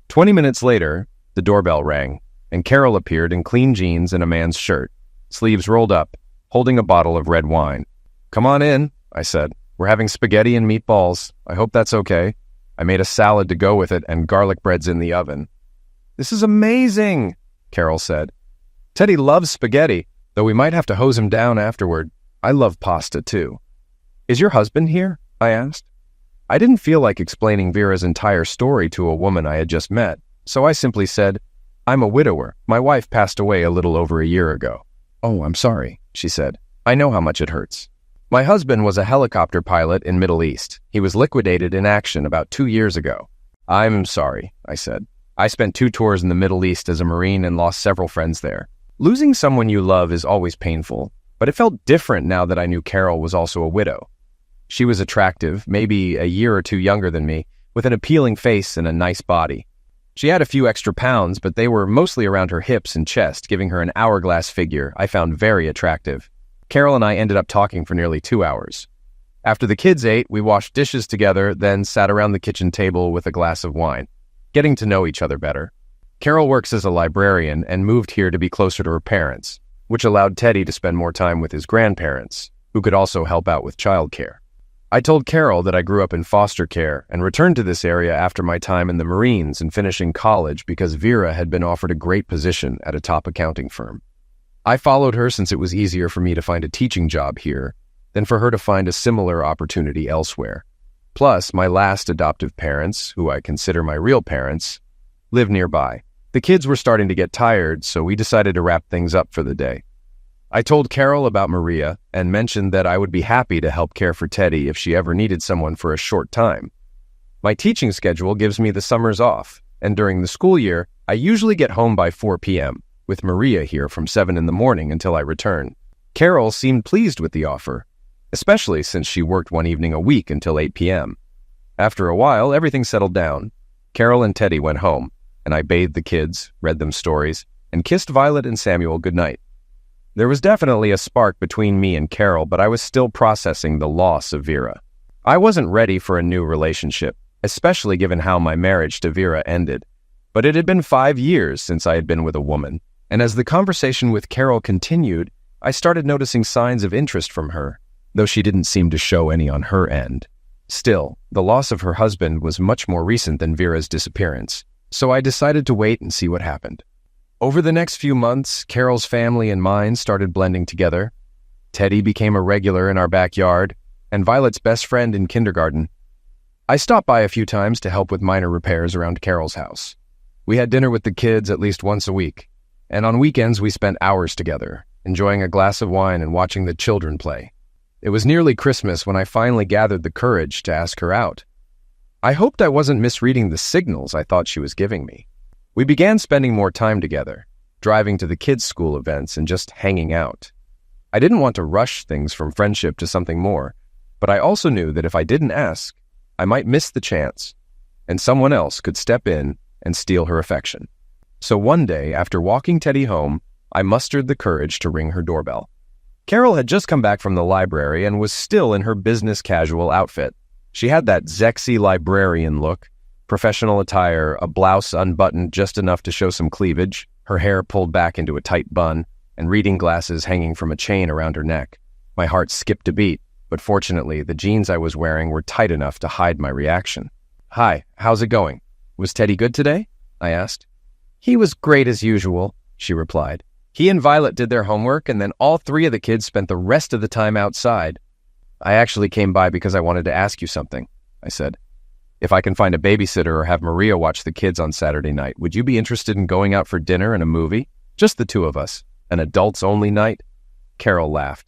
20 minutes later, the doorbell rang, and Carol appeared in clean jeans and a man's shirt, sleeves rolled up, holding a bottle of red wine. "Come on in," I said. "We're having spaghetti and meatballs. I hope that's okay. I made a salad to go with it, and garlic bread's in the oven." "This is amazing," Carol said. "Teddy loves spaghetti, though we might have to hose him down afterward. I love pasta, too." "Is your husband here?" I asked. I didn't feel like explaining Vera's entire story to a woman I had just met, so I simply said, "I'm a widower. My wife passed away a little over a year ago." "Oh, I'm sorry," she said. "I know how much it hurts." My husband was a helicopter pilot in Middle East. He was liquidated in action about 2 years ago. "I'm sorry," I said. "I spent 2 tours in the Middle East as a Marine and lost several friends there. Losing someone you love is always painful, but it felt different now that I knew Carol was also a widow. She was attractive, maybe a year or 2 younger than me, with an appealing face and a nice body. She had a few extra pounds, but they were mostly around her hips and chest, giving her an hourglass figure I found very attractive. Carol and I ended up talking for nearly 2 hours. After the kids ate, we washed dishes together, then sat around the kitchen table with a glass of wine, getting to know each other better. Carol works as a librarian and moved here to be closer to her parents, which allowed Teddy to spend more time with his grandparents, who could also help out with childcare. I told Carol that I grew up in foster care and returned to this area after my time in the Marines and finishing college because Vera had been offered a great position at a top accounting firm. I followed her since it was easier for me to find a teaching job here than for her to find a similar opportunity elsewhere. Plus, my last adoptive parents, who I consider my real parents, live nearby. The kids were starting to get tired, so we decided to wrap things up for the day. I told Carol about Maria and mentioned that I would be happy to help care for Teddy if she ever needed someone for a short time. My teaching schedule gives me the summers off, and during the school year, I usually get home by 4 p.m., with Maria here from 7 in the morning until I return. Carol seemed pleased with the offer, especially since she worked one evening a week until 8 p.m. After a while, everything settled down. Carol and Teddy went home, and I bathed the kids, read them stories, and kissed Violet and Samuel goodnight. There was definitely a spark between me and Carol, but I was still processing the loss of Vera. I wasn't ready for a new relationship, especially given how my marriage to Vera ended. But it had been 5 years since I had been with a woman, and as the conversation with Carol continued, I started noticing signs of interest from her, though she didn't seem to show any on her end. Still, the loss of her husband was much more recent than Vera's disappearance, so I decided to wait and see what happened. Over the next few months, Carol's family and mine started blending together. Teddy became a regular in our backyard, and Violet's best friend in kindergarten. I stopped by a few times to help with minor repairs around Carol's house. We had dinner with the kids at least once a week, and on weekends we spent hours together, enjoying a glass of wine and watching the children play. It was nearly Christmas when I finally gathered the courage to ask her out. I hoped I wasn't misreading the signals I thought she was giving me. We began spending more time together, driving to the kids' school events and just hanging out. I didn't want to rush things from friendship to something more, but I also knew that if I didn't ask, I might miss the chance, and someone else could step in and steal her affection. So one day, after walking Teddy home, I mustered the courage to ring her doorbell. Carol had just come back from the library and was still in her business casual outfit. She had that sexy librarian look, professional attire, a blouse unbuttoned just enough to show some cleavage, her hair pulled back into a tight bun, and reading glasses hanging from a chain around her neck. My heart skipped a beat, but fortunately, the jeans I was wearing were tight enough to hide my reaction. "Hi, how's it going? Was Teddy good today?" I asked. "He was great as usual," she replied. "He and Violet did their homework, and then all 3 of the kids spent the rest of the time outside." "I actually came by because I wanted to ask you something," I said. "If I can find a babysitter or have Maria watch the kids on Saturday night, would you be interested in going out for dinner and a movie? Just the 2 of us. An adults-only night?" Carol laughed.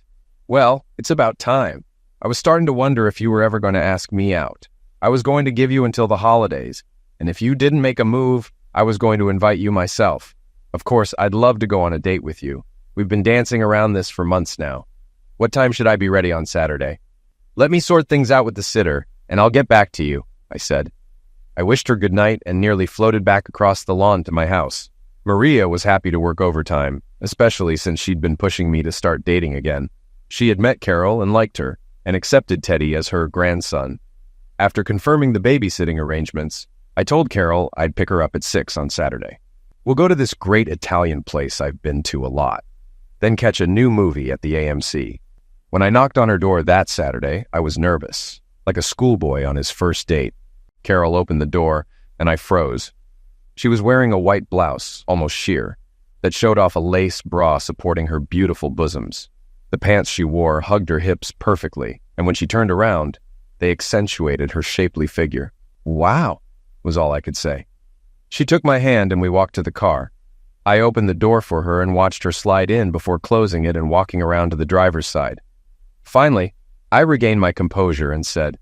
"Well, it's about time. I was starting to wonder if you were ever going to ask me out. I was going to give you until the holidays, and if you didn't make a move, I was going to invite you myself. Of course, I'd love to go on a date with you. We've been dancing around this for months now. What time should I be ready on Saturday?" "Let me sort things out with the sitter, and I'll get back to you," I said. I wished her good night and nearly floated back across the lawn to my house. Maria was happy to work overtime, especially since she'd been pushing me to start dating again. She had met Carol and liked her, and accepted Teddy as her grandson. After confirming the babysitting arrangements, I told Carol I'd pick her up at 6 on Saturday. We'll go to this great Italian place I've been to a lot, then catch a new movie at the AMC. When I knocked on her door that Saturday, I was nervous, like a schoolboy on his first date. Carol opened the door, and I froze. She was wearing a white blouse, almost sheer, that showed off a lace bra supporting her beautiful bosoms. The pants she wore hugged her hips perfectly, and when she turned around, they accentuated her shapely figure. "Wow," was all I could say. She took my hand and we walked to the car. I opened the door for her and watched her slide in before closing it and walking around to the driver's side. Finally, I regained my composure and said,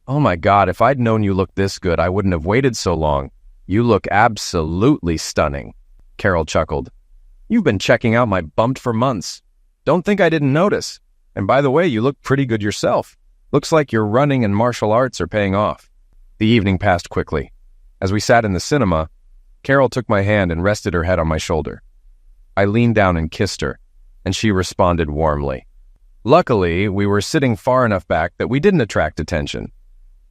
"Oh my God, if I'd known you looked this good, I wouldn't have waited so long. You look absolutely stunning." Carol chuckled. "You've been checking out my bump for months. Don't think I didn't notice. And by the way, you look pretty good yourself. Looks like your running and martial arts are paying off." The evening passed quickly. As we sat in the cinema, Carol took my hand and rested her head on my shoulder. I leaned down and kissed her, and she responded warmly. Luckily, we were sitting far enough back that we didn't attract attention.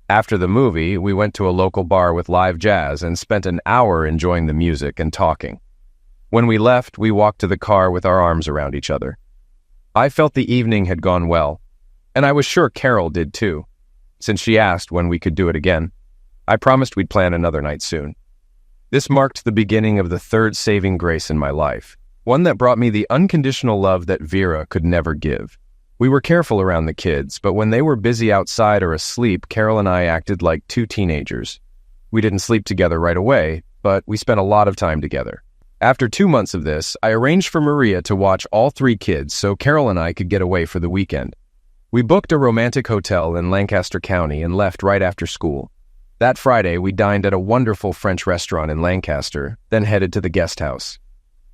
After the movie, we went to a local bar with live jazz and spent an hour enjoying the music and talking. When we left, we walked to the car with our arms around each other. I felt the evening had gone well, and I was sure Carol did too. Since she asked when we could do it again, I promised we'd plan another night soon. This marked the beginning of the third saving grace in my life, one that brought me the unconditional love that Vera could never give. We were careful around the kids, but when they were busy outside or asleep, Carol and I acted like two teenagers. We didn't sleep together right away, but we spent a lot of time together. After 2 months of this, I arranged for Maria to watch all 3 kids so Carol and I could get away for the weekend. We booked a romantic hotel in Lancaster County and left right after school. That Friday, we dined at a wonderful French restaurant in Lancaster, then headed to the guest house.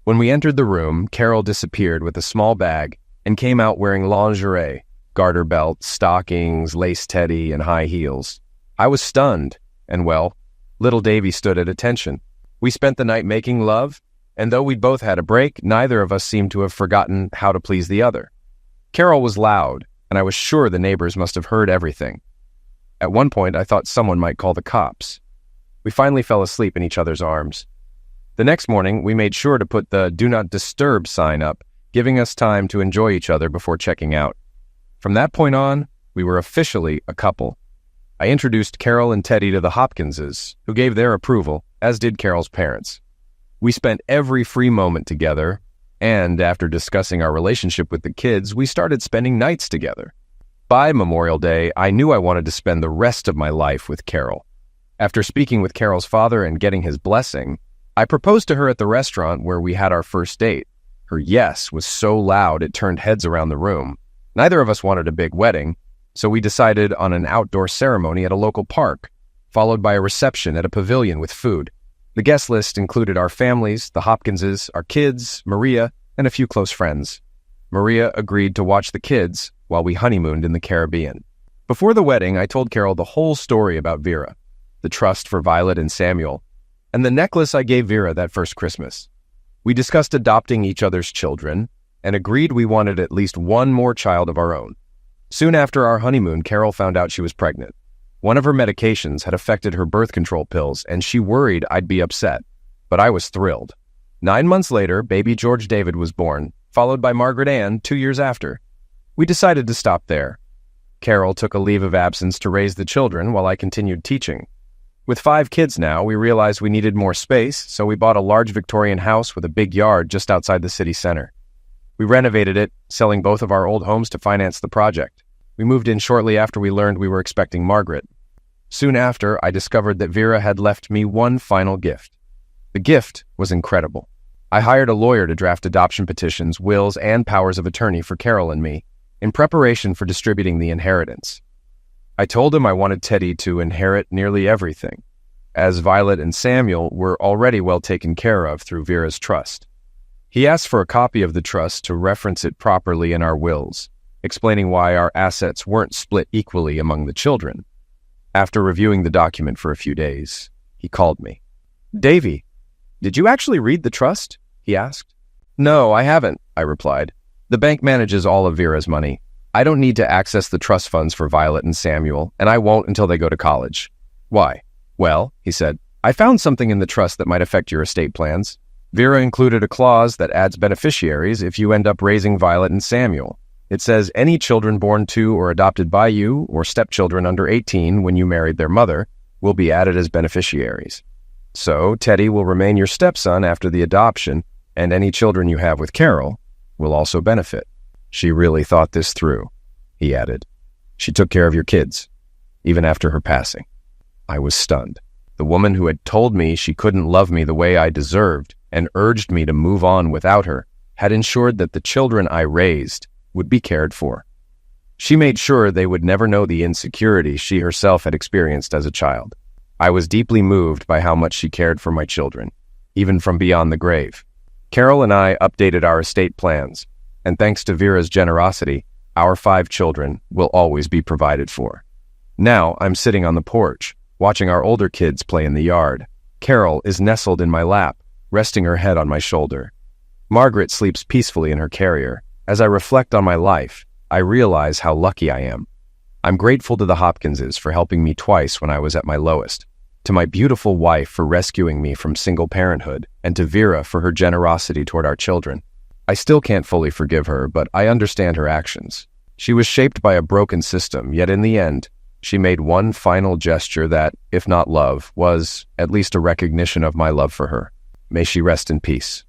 When we entered the room, Carol disappeared with a small bag and came out wearing lingerie, garter belt, stockings, lace teddy, and high heels. I was stunned, and well, little Davy stood at attention. We spent the night making love, and though we'd both had a break, neither of us seemed to have forgotten how to please the other. Carol was loud, and I was sure the neighbors must have heard everything. At one point, I thought someone might call the cops. We finally fell asleep in each other's arms. The next morning, we made sure to put the "Do Not Disturb" sign up, giving us time to enjoy each other before checking out. From that point on, we were officially a couple. I introduced Carol and Teddy to the Hopkinses, who gave their approval, as did Carol's parents. We spent every free moment together, and after discussing our relationship with the kids, we started spending nights together. By Memorial Day, I knew I wanted to spend the rest of my life with Carol. After speaking with Carol's father and getting his blessing, I proposed to her at the restaurant where we had our first date. Her yes was so loud it turned heads around the room. Neither of us wanted a big wedding, so we decided on an outdoor ceremony at a local park, followed by a reception at a pavilion with food. The guest list included our families, the Hopkinses, our kids, Maria, and a few close friends. Maria agreed to watch the kids while we honeymooned in the Caribbean. Before the wedding, I told Carol the whole story about Vera, the trust for Violet and Samuel, and the necklace I gave Vera that first Christmas. We discussed adopting each other's children and agreed we wanted at least one more child of our own. Soon after our honeymoon, Carol found out she was pregnant. One of her medications had affected her birth control pills, and she worried I'd be upset, but I was thrilled. 9 months later, baby George David was born, followed by Margaret Ann 2 years after. We decided to stop there. Carol took a leave of absence to raise the children while I continued teaching. With 5 kids now, we realized we needed more space, so we bought a large Victorian house with a big yard just outside the city center. We renovated it, selling both of our old homes to finance the project. We moved in shortly after we learned we were expecting Margaret. Soon after, I discovered that Vera had left me one final gift. The gift was incredible. I hired a lawyer to draft adoption petitions, wills, and powers of attorney for Carol and me, in preparation for distributing the inheritance. I told him I wanted Teddy to inherit nearly everything, as Violet and Samuel were already well taken care of through Vera's trust. He asked for a copy of the trust to reference it properly in our wills, explaining why our assets weren't split equally among the children. After reviewing the document for a few days, he called me. "Davy, did you actually read the trust?" he asked. "No, I haven't," I replied. "The bank manages all of Vera's money. I don't need to access the trust funds for Violet and Samuel, and I won't until they go to college." "Why?" "Well," he said, "I found something in the trust that might affect your estate plans. Vera included a clause that adds beneficiaries if you end up raising Violet and Samuel. It says any children born to or adopted by you or stepchildren under 18 when you married their mother will be added as beneficiaries. So Teddy will remain your stepson after the adoption, and any children you have with Carol will also benefit." She really thought this through, he added. She took care of your kids, even after her passing. I was stunned. The woman who had told me she couldn't love me the way I deserved and urged me to move on without her had ensured that the children I raised would be cared for. She made sure they would never know the insecurity she herself had experienced as a child. I was deeply moved by how much she cared for my children, even from beyond the grave. Carol and I updated our estate plans, and thanks to Vera's generosity, our 5 children will always be provided for. Now I'm sitting on the porch, watching our older kids play in the yard. Carol is nestled in my lap, resting her head on my shoulder. Margaret sleeps peacefully in her carrier. As I reflect on my life, I realize how lucky I am. I'm grateful to the Hopkinses for helping me twice when I was at my lowest, to my beautiful wife for rescuing me from single parenthood, and to Vera for her generosity toward our children. I still can't fully forgive her, but I understand her actions. She was shaped by a broken system, yet in the end, she made one final gesture that, if not love, was at least a recognition of my love for her. May she rest in peace.